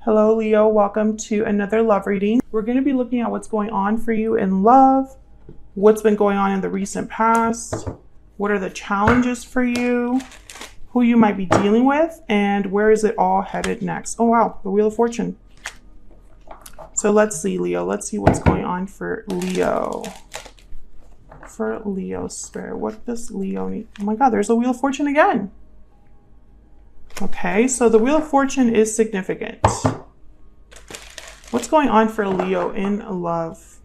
Hello, Leo. Welcome to another love reading. We're going to be looking at what's going on for you in love, what's been going on in the recent past, what are the challenges for you, who you might be dealing with, and where is it all headed next. Oh, wow. The Wheel of Fortune. So let's see, Leo. Let's see what's going on for Leo. For Leo Spirit. What does Leo need? Oh my God, there's a Wheel of Fortune again. Okay, so the Wheel of Fortune is significant. What's going on for Leo in love?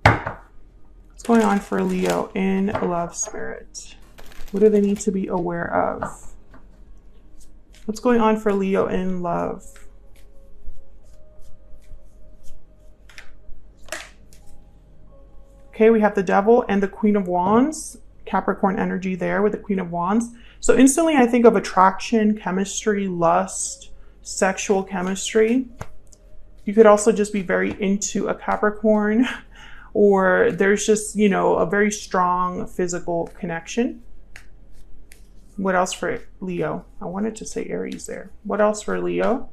What's going on for Leo in love, Spirit? What do they need to be aware of? What's going on for Leo in love? Okay, we have the Devil and the Queen of Wands. Capricorn energy there with the Queen of Wands. So instantly I think of attraction, chemistry, lust, sexual chemistry. You could also just be very into a Capricorn, or there's just, you know, a very strong physical connection. What else for Leo? I wanted to say Aries there. What else for Leo?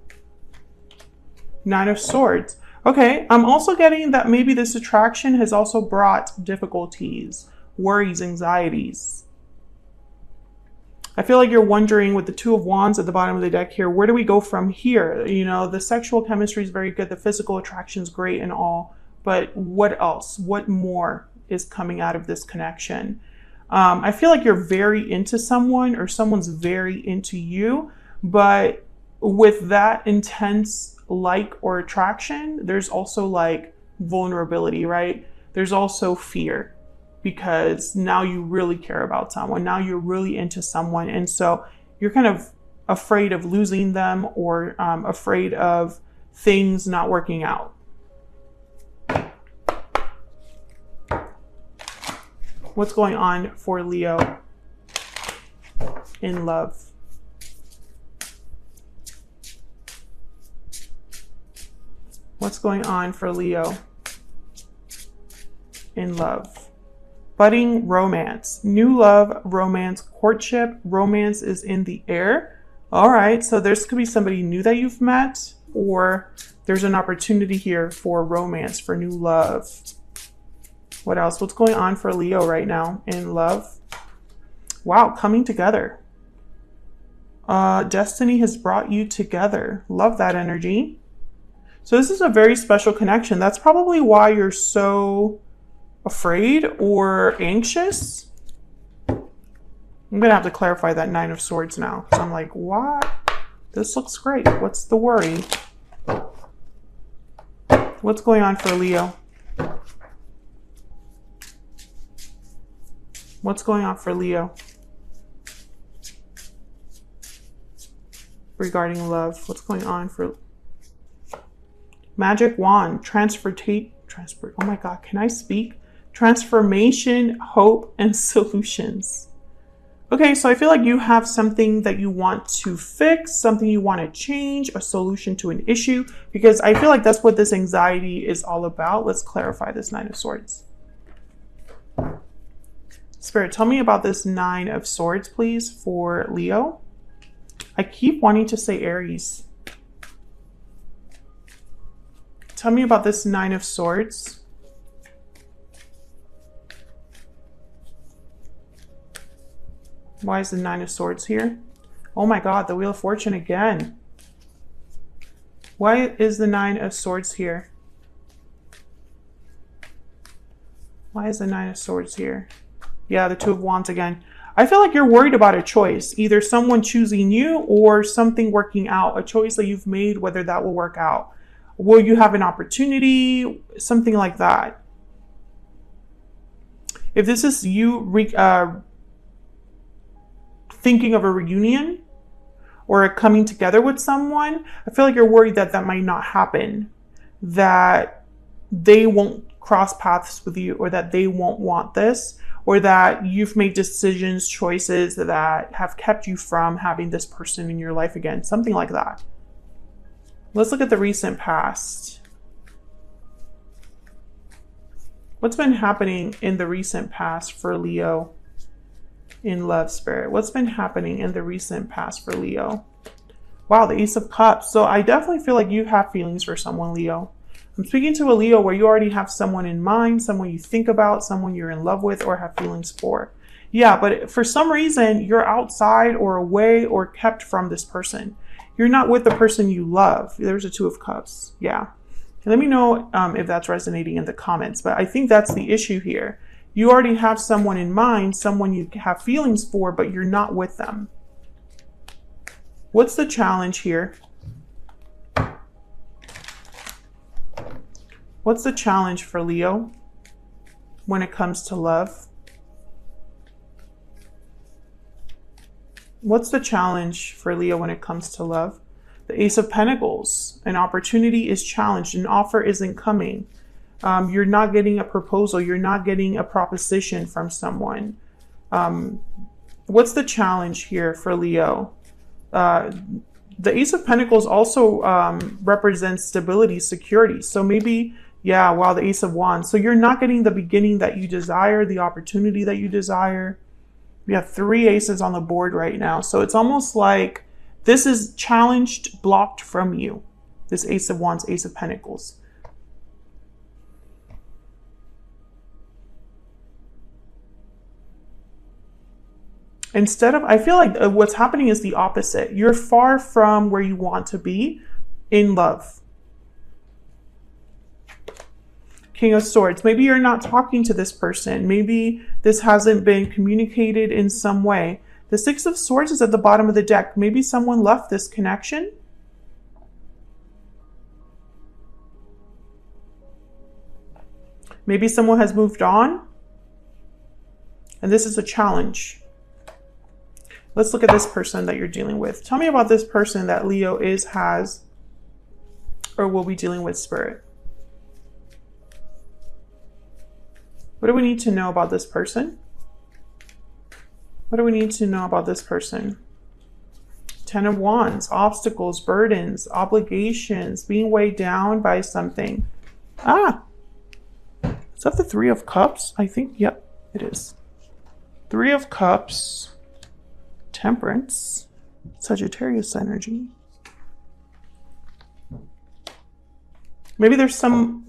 Nine of Swords. Okay, I'm also getting that maybe this attraction has also brought difficulties, worries, anxieties. I feel like you're wondering with the Two of Wands at the bottom of the deck here, where do we go from here? You know, the sexual chemistry is very good. The physical attraction is great and all, but what else? What more is coming out of this connection? I feel like you're very into someone or someone's very into you, but with that intense like or attraction, there's also like vulnerability, right? There's also fear, because now you really care about someone. Now you're really into someone. And so you're kind of afraid of losing them, or afraid of things not working out. What's going on for Leo in love? What's going on for Leo in love? Budding romance, new love, romance, courtship, romance is in the air. All right, so there's could be somebody new that you've met, or there's an opportunity here for romance, for new love. What else? What's going on for Leo right now in love? Wow, coming together. Destiny has brought you together. Love that energy. So this is a very special connection. That's probably why you're so afraid or anxious. I'm gonna have to clarify that Nine of Swords now. So I'm like, what? This looks great. What's the worry? What's going on for Leo? What's going on for Leo regarding love? What's going on for Magic Wand, oh my God, can I speak? Transformation, hope, and solutions. Okay, so I feel like you have something that you want to fix, something you want to change, a solution to an issue, because I feel like that's what this anxiety is all about. Let's clarify this Nine of Swords. Spirit, tell me about this Nine of Swords, please, for Leo. I keep wanting to say Aries. Tell me about this Nine of Swords. Why is the Nine of Swords here? Oh my God, the Wheel of Fortune again. Why is the Nine of Swords here? Why is the Nine of Swords here? Yeah, the Two of Wands again. I feel like you're worried about a choice, either someone choosing you or something working out, a choice that you've made, whether that will work out. Will you have an opportunity? Something like that. If this is you thinking of a reunion or a coming together with someone, I feel like you're worried that that might not happen, that they won't cross paths with you, or that they won't want this, or that you've made decisions, choices that have kept you from having this person in your life again, something like that. Let's look at the recent past. What's been happening in the recent past for Leo in love, Spirit? What's been happening in the recent past for Leo? Wow, the Ace of Cups. So I definitely feel like you have feelings for someone, Leo. I'm speaking to a Leo where you already have someone in mind, someone you think about, someone you're in love with or have feelings for. Yeah, but for some reason, you're outside or away or kept from this person. You're not with the person you love. There's a Two of Cups. Yeah. Let me know if that's resonating in the comments. But I think that's the issue here. You already have someone in mind, someone you have feelings for, but you're not with them. What's the challenge here? What's the challenge for Leo when it comes to love? What's the challenge for Leo when it comes to love? The Ace of Pentacles. An opportunity is challenged. An offer isn't coming. You're not getting a proposal. You're not getting a proposition from someone. What's the challenge here for Leo? The Ace of Pentacles also represents stability, security. So maybe, yeah, wow, the Ace of Wands. So you're not getting the beginning that you desire, the opportunity that you desire. We have 3 aces on the board right now. So it's almost like this is challenged, blocked from you. This Ace of Wands, Ace of Pentacles. Instead of, I feel like what's happening is the opposite. You're far from where you want to be in love. King of Swords. Maybe you're not talking to this person. Maybe this hasn't been communicated in some way. The Six of Swords is at the bottom of the deck. Maybe someone left this connection. Maybe someone has moved on. And this is a challenge. Let's look at this person that you're dealing with. Tell me about this person that Leo is, has, or will be dealing with, Spirit. What do we need to know about this person? What do we need to know about this person? 10 of Wands, obstacles, burdens, obligations, being weighed down by something. Ah, is that the 3 of Cups? I think, yep, it is. 3 of Cups, Temperance, Sagittarius energy. Maybe there's some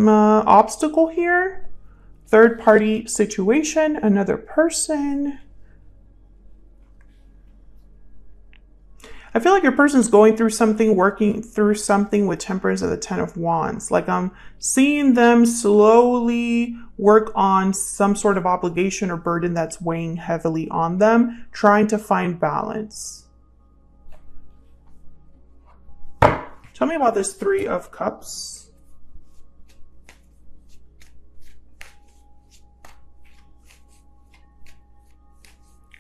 obstacle here. Third party situation, another person. I feel like your person's going through something, working through something with Temperance of the 10 of Wands. Like I'm seeing them slowly work on some sort of obligation or burden that's weighing heavily on them, trying to find balance. Tell me about this 3 of Cups.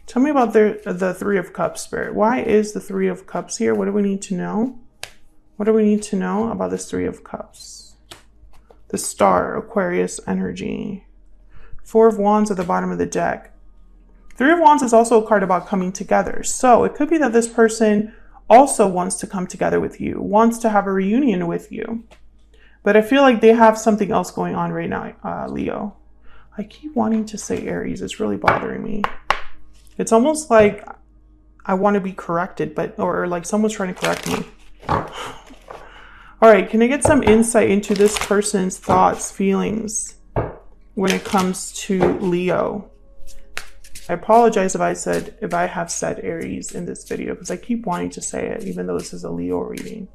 Tell me about the 3 of Cups, Spirit. Why is the 3 of Cups here? What do we need to know? What do we need to know about this 3 of Cups? The Star, Aquarius energy. 4 of Wands at the bottom of the deck. 3 of Wands is also a card about coming together. So it could be that this person also wants to come together with you, wants to have a reunion with you. But I feel like they have something else going on right now, Leo. I keep wanting to say Aries. It's really bothering me. It's almost like I want to be corrected, or like someone's trying to correct me. All right, can I get some insight into this person's thoughts, feelings when it comes to Leo? I apologize if I have said Aries in this video because I keep wanting to say it, even though this is a Leo reading.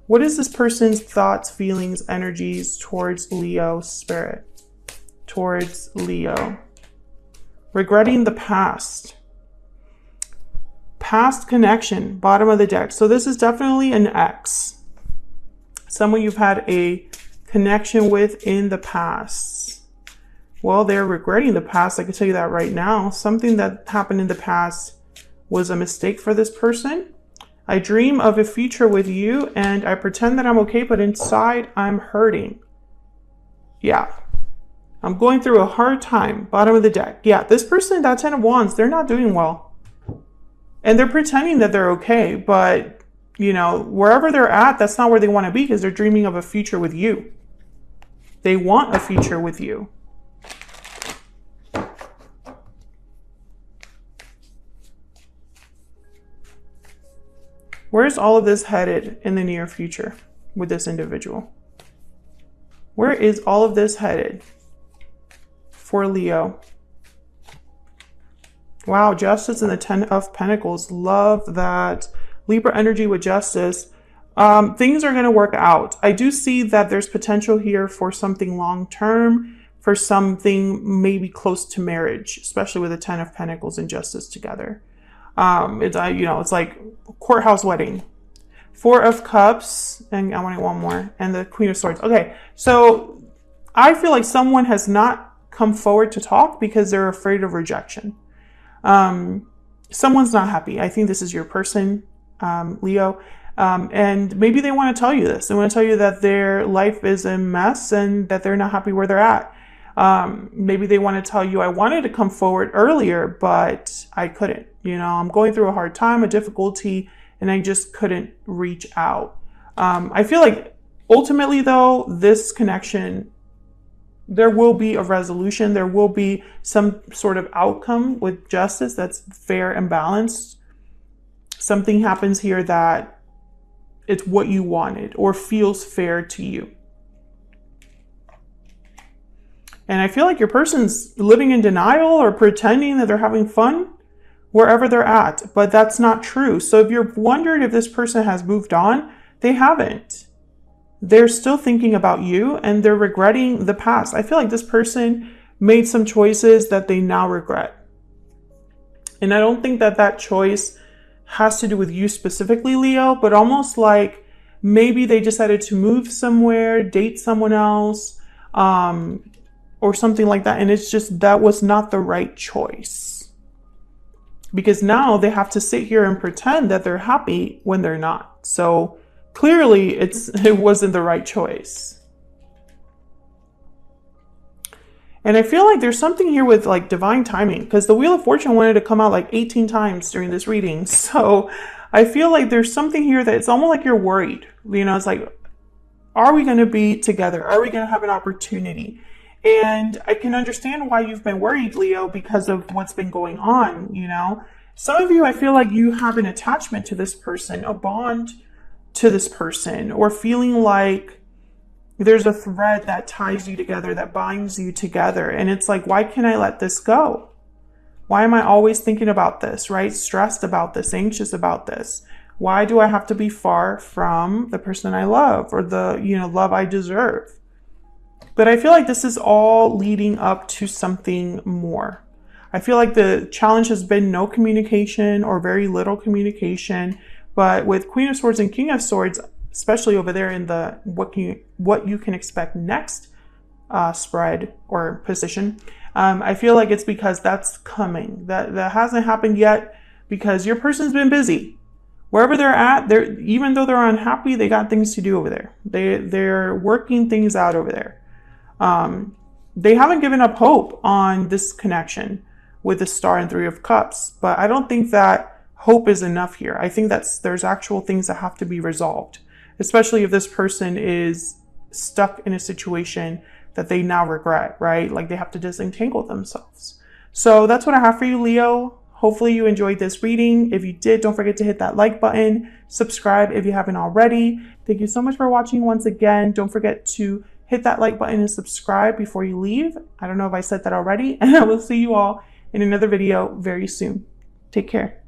What is this person's thoughts, feelings, energies towards Leo, Spirit? Towards Leo. Regretting the past. Past connection, bottom of the deck. So this is definitely an ex. Someone you've had a connection with in the past. Well, they're regretting the past. I can tell you that right now. Something that happened in the past was a mistake for this person. I dream of a future with you and I pretend that I'm okay, but inside I'm hurting. Yeah. I'm going through a hard time. Bottom of the deck. Yeah, this person, that 10 of Wands, they're not doing well. And they're pretending that they're okay, but, you know, wherever they're at, that's not where they want to be because they're dreaming of a future with you. They want a future with you. Where's all of this headed in the near future with this individual? Where is all of this headed for Leo? Wow, Justice and the 10 of Pentacles. Love that. Libra energy with Justice. Things are going to work out. I do see that there's potential here for something long-term, for something maybe close to marriage, especially with the 10 of Pentacles and Justice together. It's like courthouse wedding. 4 of Cups, and I wanted one more, and the Queen of Swords. Okay, so I feel like someone has not come forward to talk because they're afraid of rejection. Someone's not happy. I think this is your person, Leo. And maybe they want to tell you this. They want to tell you that their life is a mess and that they're not happy where they're at. Maybe they want to tell you, I wanted to come forward earlier, but I couldn't. I'm going through a hard time, a difficulty, and I just couldn't reach out. I feel like ultimately, though, this connection, there will be a resolution. There will be some sort of outcome with Justice that's fair and balanced. Something happens here that it's what you wanted or feels fair to you. And I feel like your person's living in denial or pretending that they're having fun wherever they're at, but that's not true. So if you're wondering if this person has moved on, they haven't. They're still thinking about you and they're regretting the past. I feel like this person made some choices that they now regret. And I don't think that that choice has to do with you specifically, Leo, but almost like maybe they decided to move somewhere, date someone else, or something like that. And it's just, that was not the right choice. Because now they have to sit here and pretend that they're happy when they're not. So clearly it wasn't the right choice. And I feel like there's something here with like divine timing, because the Wheel of Fortune wanted to come out like 18 times during this reading. So I feel like there's something here that it's almost like you're worried. It's like, are we going to be together? Are we going to have an opportunity? And I can understand why you've been worried, Leo, because of what's been going on. Some of you, I feel like you have an attachment to this person, a bond to this person, or feeling like there's a thread that ties you together, that binds you together. And it's like, why can't I let this go? Why am I always thinking about this, right? Stressed about this, anxious about this. Why do I have to be far from the person I love or the, love I deserve? But I feel like this is all leading up to something more. I feel like the challenge has been no communication or very little communication. But with Queen of Swords and King of Swords, especially over there in the what you can expect next spread or position, I feel like it's because that's coming. That hasn't happened yet because your person's been busy. Wherever they're at, even though they're unhappy, they got things to do over there. They're working things out over there. They haven't given up hope on this connection with the Star and 3 of Cups, but I don't think that hope is enough here. I think there's actual things that have to be resolved, especially if this person is stuck in a situation that they now regret, right? Like they have to disentangle themselves. So that's what I have for you, Leo. Hopefully you enjoyed this reading. If you did, don't forget to hit that like button, subscribe if you haven't already. Thank you so much for watching once again. Don't forget to hit that like button and subscribe before you leave. I don't know if I said that already, and I will see you all in another video very soon. Take care.